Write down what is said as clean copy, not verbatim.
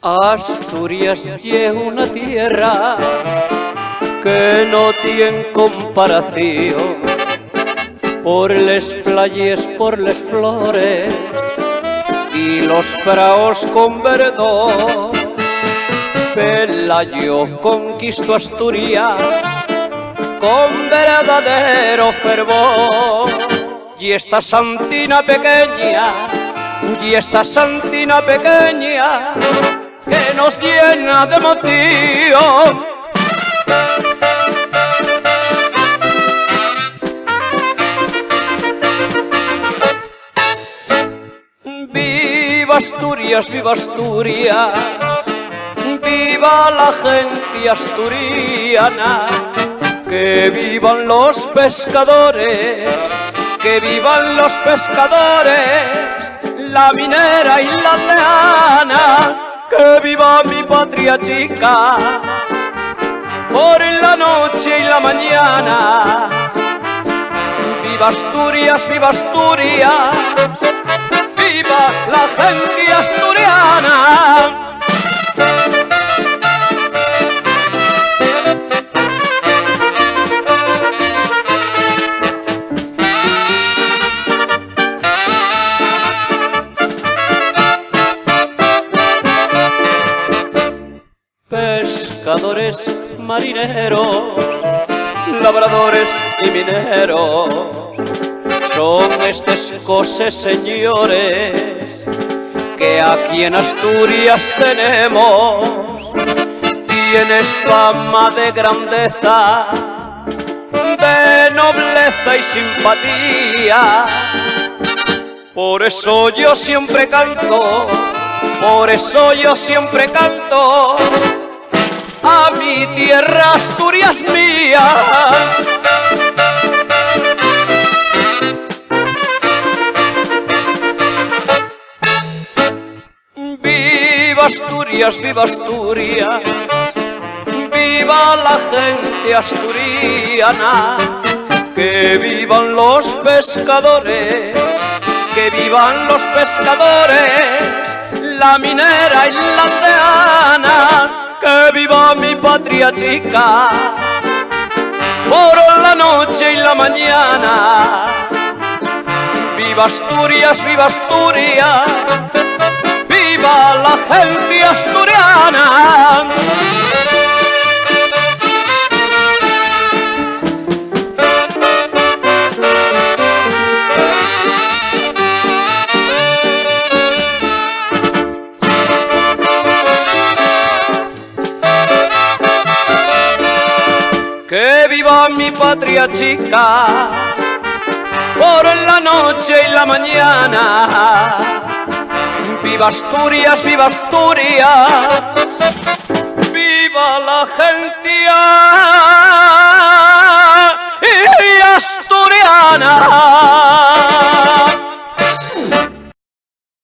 Asturias es una tierra que no tiene comparación por les playas, por les flores y los praos con verdor. Pelayo conquistó Asturias con verdadero fervor, y esta santina pequeña, que nos llena de emoción. Viva Asturias, viva Asturias, viva la gente asturiana, que vivan los pescadores, que vivan los pescadores, la minera y la leana, que viva mi patria chica, por la noche y la mañana. Viva Asturias, viva Asturias, viva la gente asturiana. Pescadores, marineros, labradores y mineros, son estas cosas, señores, que aquí en Asturias tenemos. Tienes fama de grandeza, de nobleza y simpatía. Por eso yo siempre canto, por eso yo siempre canto a mi tierra Asturias mía. Viva Asturias, viva Asturias, viva la gente asturiana, que vivan los pescadores, que vivan los pescadores, la minera y la aldeana, que viva mi patria chica, por la noche y la mañana. Viva Asturias, viva Asturias, viva la gente asturiana. Que viva mi patria chica, por la noche y la mañana. Viva Asturias, viva Asturias,